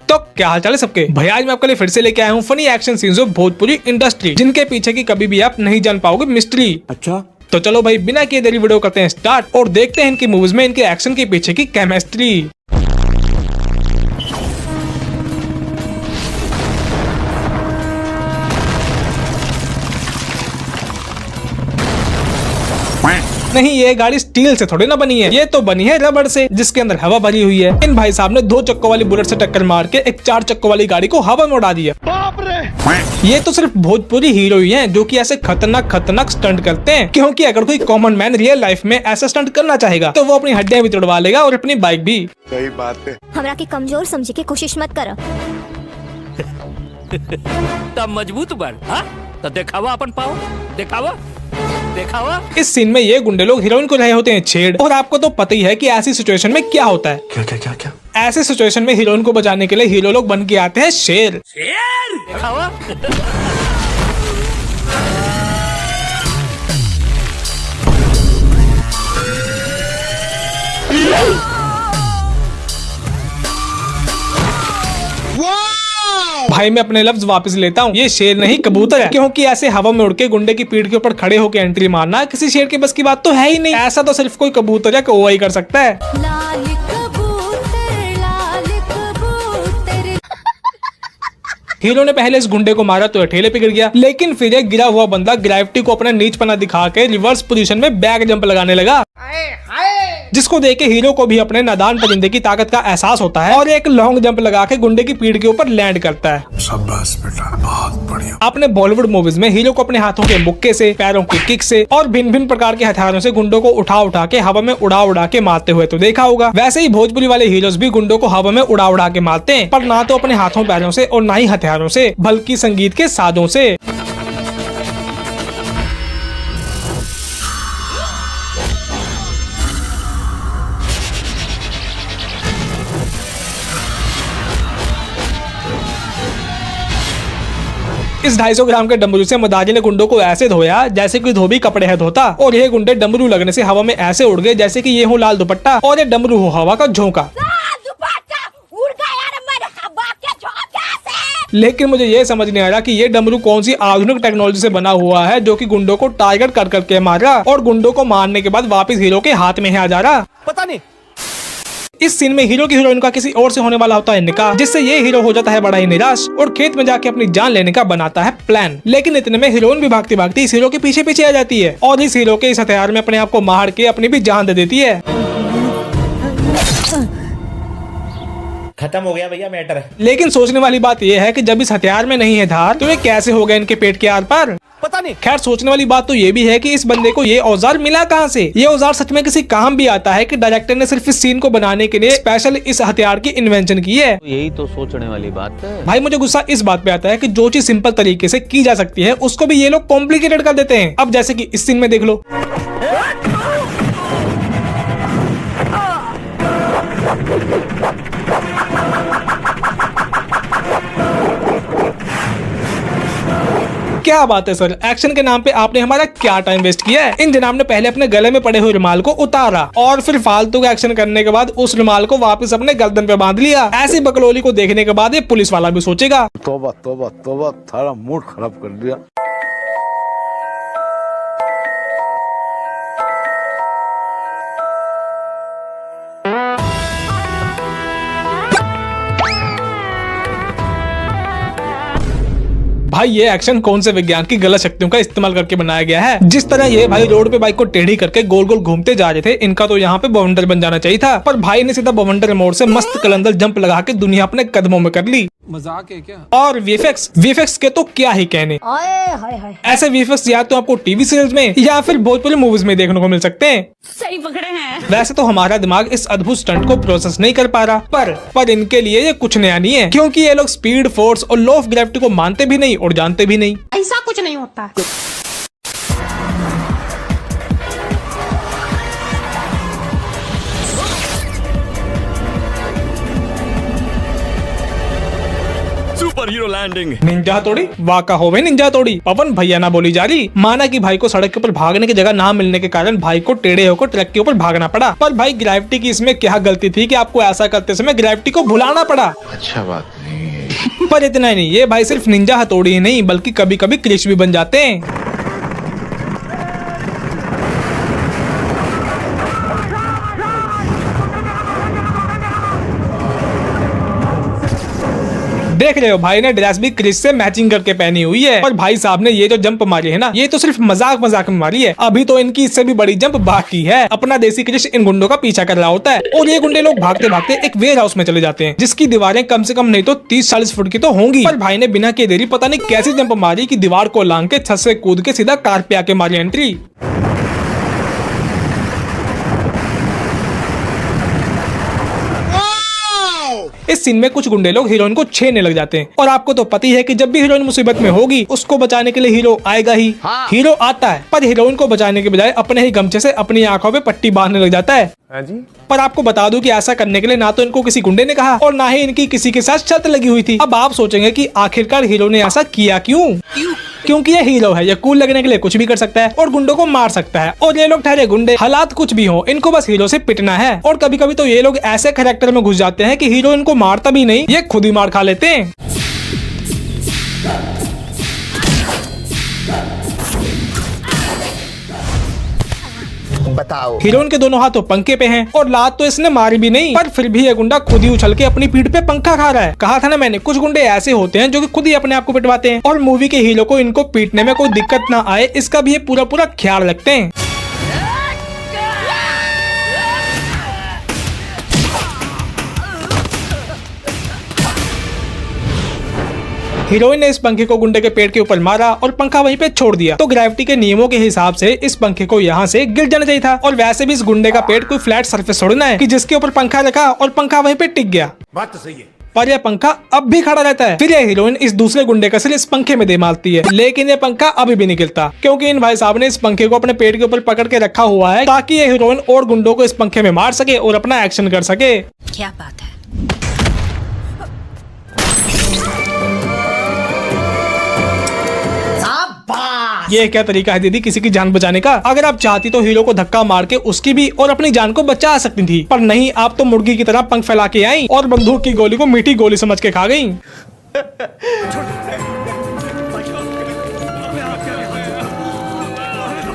तो क्या हाल चाल है सबके भाई, आज मैं आपके लिए फिर से लेके आया हूँ funny action scenes of Bhojpuri industry, जिनके पीछे की कभी भी आप नहीं जान पाओगे मिस्ट्री। अच्छा तो चलो भाई बिना किए देरी वीडियो करते हैं स्टार्ट और देखते हैं इनकी मूवीज में इनके एक्शन के पीछे की केमिस्ट्री। नहीं, ये गाड़ी स्टील से थोड़ी ना बनी है, ये तो बनी है रबड़ से, जिसके अंदर हवा भरी हुई है। इन भाई साहब ने 2 चक्कों वाली बुलेट से टक्कर मार के एक 4 चक्कों वाली गाड़ी को हवा में उड़ा दिया। बाप रे! ये तो सिर्फ भोजपुरी हीरो ही हैं जो कि ऐसे खतरनाक स्टंट करते हैं, क्योंकि अगर कोई कॉमन मैन रियल लाइफ में ऐसा स्टंट करना चाहेगा तो वो अपनी हड्डियां भी तोड़वा लेगा और अपनी बाइक भी। सही बात है। हमरा के कमजोर समझे के कोशिश मत करो। तब मजबूत बन, हाँ? तो दिखावा अपन पाओ, दिखावा। इस सीन में ये गुंडे लोग हीरोइन को रहे होते हैं छेड़, और आपको तो पता ही है कि ऐसी सिचुएशन में क्या होता है। क्या ऐसे सिचुएशन में हीरोइन को बचाने के लिए हीरो लोग बन के आते हैं शेर। दिखावा। भाई मैं अपने लफ्ज वापस लेता हूँ, ये शेर नहीं कबूतर है, क्योंकि ऐसे हवा में उड़ के गुंडे की पीठ के ऊपर खड़े होकर एंट्री मारना किसी शेर के बस की बात तो है ही नहीं। ऐसा तो सिर्फ कोई कबूतर या कौवा ही कर सकता है। लाल कबूतर, लाल कबूतर। हीरो ने पहले इस गुंडे को मारा तो ठेले पे गिर गया, लेकिन फिर एक गिरा हुआ बंदा ग्रेविटी को अपना नीचपना दिखा के रिवर्स पोजीशन में बैक जंप लगाने लगा, जिसको देख के हीरो को भी अपने नादान परिंदे की ताकत का एहसास होता है और एक लॉन्ग जंप लगा के गुंडे की पीठ के ऊपर लैंड करता है। शाबाश बेटा, बहुत बढ़िया। आपने बॉलीवुड मूवीज में हीरो को अपने हाथों के मुक्के से, पैरों की किक से और भिन्न भिन्न प्रकार के हथियारों से गुंडों को उठा के हवा में उड़ा के मारते हुए तो देखा होगा। वैसे ही भोजपुरी वाले हीरोज भी गुंडों को हवा में उड़ा के मारते हैं, पर ना तो अपने हाथों पैरों से और ना ही हथियारों से, बल्कि संगीत के साजों से। इस 250 ग्राम के डमरू से मदाजी ने गुंडों को ऐसे धोया जैसे कोई धोबी कपड़े है धोता, और ये गुंडे डमरू लगने से हवा में ऐसे उड़ गए जैसे कि ये हो लाल दुपट्टा और ये डमरू हो हवा का झोंका। लेकिन मुझे ये समझ नहीं आ रहा कि ये डमरू कौन सी आधुनिक टेक्नोलॉजी से बना हुआ है जो कि गुंडों को टारगेट कर करके मार रहा और गुंडों को मारने के बाद वापस हीरो के हाथ में ही आ जा रहा। पता नहीं। इस सीन में हीरो की हीरोइन का किसी और से होने वाला होता है निकाह, जिससे ये हीरो हो जाता है बड़ा ही निराश और खेत में जाके अपनी जान लेने का बनाता है प्लान। लेकिन इतने में हीरोइन भी भागती भागती इस हीरो के पीछे आ जाती है और इस हीरो के इस हथियार में अपने आप को मार के अपनी भी जान दे देती है। खत्म हो गया भैया मैटर। लेकिन सोचने वाली बात यह है कि जब इस हथियार में नहीं है धार तो ये कैसे हो गया इनके पेट के आर पार, पता नहीं। खैर सोचने वाली बात तो ये भी है कि इस बंदे को ये औजार मिला कहाँ से। ये औजार सच में किसी काम भी आता है कि डायरेक्टर ने सिर्फ इस सीन को बनाने के लिए स्पेशल इस हथियार की इन्वेंशन की है। यही तो सोचने वाली बात है भाई। मुझे गुस्सा इस बात पे आता है कि जो चीज सिंपल तरीके से की जा सकती है उसको भी ये लोग कॉम्प्लिकेटेड कर देते हैं। अब जैसे कि इस सीन में देख लो, क्या बात है सर, एक्शन के नाम पे आपने हमारा क्या टाइम वेस्ट किया है। इन जनाब ने पहले अपने गले में पड़े हुए रुमाल को उतारा और फिर फालतू का एक्शन करने के बाद उस रुमाल को वापस अपने गर्दन पे बांध लिया। ऐसी बकलोली को देखने के बाद ये पुलिस वाला भी सोचेगा तौबा तौबा तौबा, थारा मूड खराब कर दिया। भाई ये एक्शन कौन से विज्ञान की गलत शक्तियों का इस्तेमाल करके बनाया गया है। जिस तरह ये भाई रोड पे बाइक को टेढ़ी करके गोल गोल घूमते जा रहे थे, इनका तो यहाँ पे बवंडर बन जाना चाहिए था, पर भाई ने सीधा बवंडर मोड़ से मस्त कलंदर जंप लगा के दुनिया अपने कदमों में कर ली। मजाक है क्या? और वीएफएक्स के तो क्या ही कहने। ऐसे वीएफएक्स या तो आपको टीवी सीरियल्स में या फिर भोजपुरी मूवीज में देखने को मिल सकते हैं। सही पकड़े हैं। वैसे तो हमारा दिमाग इस अद्भुत स्टंट को प्रोसेस नहीं कर पा रहा, पर इनके लिए ये कुछ नया नहीं है, क्योंकि ये लोग स्पीड, फोर्स और लॉ ऑफ ग्रेविटी को मानते भी नहीं और जानते भी नहीं। ऐसा कुछ नहीं होता। Super hero landing. निंजा तोड़ी वाका हो गई निंजा तोड़ी। पवन भैया ना बोली जा रही। माना कि भाई को सड़क के ऊपर भागने की जगह ना मिलने के कारण भाई को टेढ़े होकर ट्रक के ऊपर भागना पड़ा, पर भाई ग्रेविटी की इसमें क्या गलती थी कि आपको ऐसा करते समय ग्रेविटी को भुलाना पड़ा। अच्छा बात है। पर इतना ही नहीं, ये भाई सिर्फ निंजा हथौड़ी ही नहीं बल्कि कभी कभी क्रिश भी बन जाते हैं। देख रहे हो भाई ने ड्रेस भी क्रिश से मैचिंग करके पहनी हुई है। और भाई साहब ने ये जो जंप मारी है ना, ये तो सिर्फ मजाक मजाक में मारी है। अभी तो इनकी इससे भी बड़ी जंप बाकी है। अपना देसी क्रिश इन गुंडों का पीछा कर रहा होता है और ये गुंडे लोग भागते भागते एक वेयर हाउस में चले जाते हैं जिसकी दीवारें कम से कम नहीं तो 30-40 फुट की तो होंगी। पर भाई ने बिना के देरी पता नहीं कैसी जंप मारी कि दीवार को लांग के छत से कूद के सीधा कार पे आके मारी एंट्री। इस सीन में कुछ गुंडे लोग हीरोइन को छेड़ने लग जाते हैं और आपको तो पता ही है कि जब भी हीरोइन मुसीबत में होगी उसको बचाने के लिए हीरो आएगा ही। हीरो आता है पर हीरोइन को बचाने के बजाय अपने ही गमछे से अपनी आंखों पे पट्टी बांधने लग जाता है। पर आपको बता दूं कि ऐसा करने के लिए ना तो इनको किसी गुंडे ने कहा और ना ही इनकी किसी के साथ शर्त लगी हुई थी। अब आप सोचेंगे कि आखिरकार हीरो ने ऐसा किया क्यों? क्योंकि ये हीरो है, ये कूल लगने के लिए कुछ भी कर सकता है और गुंडों को मार सकता है। और ये लोग ठहरे गुंडे, हालात कुछ भी हो, इनको बस हीरो से पिटना है। और कभी कभी तो ये लोग ऐसे कैरेक्टर में घुस जाते हैं कि हीरो इनको मारता भी नहीं, ये खुद ही मार खा लेते हैं। बताओ। हीरोइन के दोनों हाथ तो पंखे पे हैं और लात तो इसने मारी भी नहीं, पर फिर भी ये गुंडा खुद ही उछल के अपनी पीठ पे पंखा खा रहा है। कहा था ना मैंने, कुछ गुंडे ऐसे होते हैं जो कि खुद ही अपने आप को पिटवाते हैं और मूवी के हीरो को इनको पीटने में कोई दिक्कत ना आए इसका भी ये पूरा पूरा ख्याल रखते हैं। हीरोइन ने इस पंखे को गुंडे के पेट के ऊपर मारा और पंखा वहीं पे छोड़ दिया। तो ग्रेविटी के नियमों के हिसाब से इस पंखे को यहाँ से गिर जाना चाहिए था। और वैसे भी इस गुंडे का पेट कोई फ्लैट सरफेस छोड़ना है कि जिसके ऊपर पंखा रखा और पंखा वहीं पे टिक गया। बात तो सही है। पर यह पंखा अब भी खड़ा रहता है। फिर यह हीरोइन इस दूसरे गुंडे का सिर इस पंखे में दे मारती है, लेकिन यह पंखा अभी भी नहीं गिरता क्योंकि इन भाई साहब ने इस पंखे को अपने पेट के ऊपर पकड़ के रखा हुआ है ताकि ये हीरोइन और गुंडों को इस पंखे में मार सके और अपना एक्शन कर सके। क्या बात है। ये क्या तरीका है दीदी किसी की जान बचाने का? अगर आप चाहती तो हीरो को धक्का मार के उसकी भी और अपनी जान को बचा सकती थी, पर नहीं, आप तो मुर्गी की तरह पंख फैला के आई और बंदूक की गोली को मीठी गोली समझ के खा गई।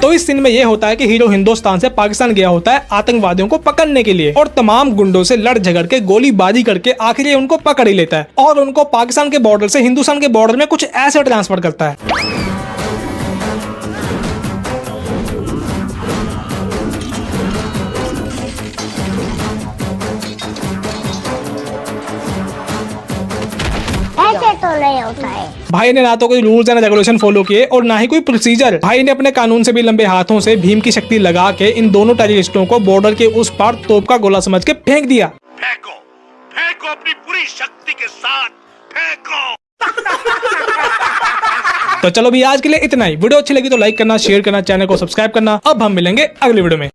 तो इस सीन में ये होता है कि हीरो हिंदुस्तान से पाकिस्तान गया होता है आतंकवादियों को पकड़ने के लिए और तमाम गुंडों से लड़ झगड़ के गोलीबारी करके आखिर ये उनको पकड़ ही लेता है और उनको पाकिस्तान के बॉर्डर से हिंदुस्तान के बॉर्डर में कुछ ऐसे ट्रांसफर करता है। ऐसे तो नहीं होता है। भाई ने ना तो कोई रूल्स एंड रेगुलेशन फॉलो किए और ना ही कोई प्रोसीजर। भाई ने अपने कानून से भी लंबे हाथों से भीम की शक्ति लगा के इन दोनों टेररिस्टों को बॉर्डर के उस पार तोप का गोला समझ के फेंक दिया। फेंको, फेंको अपनी पूरी शक्ति के साथ फेंको। तो चलो भी आज के लिए इतना ही। वीडियो अच्छी लगी तो लाइक करना, शेयर करना, चैनल को सब्सक्राइब करना। अब हम मिलेंगे अगली वीडियो में।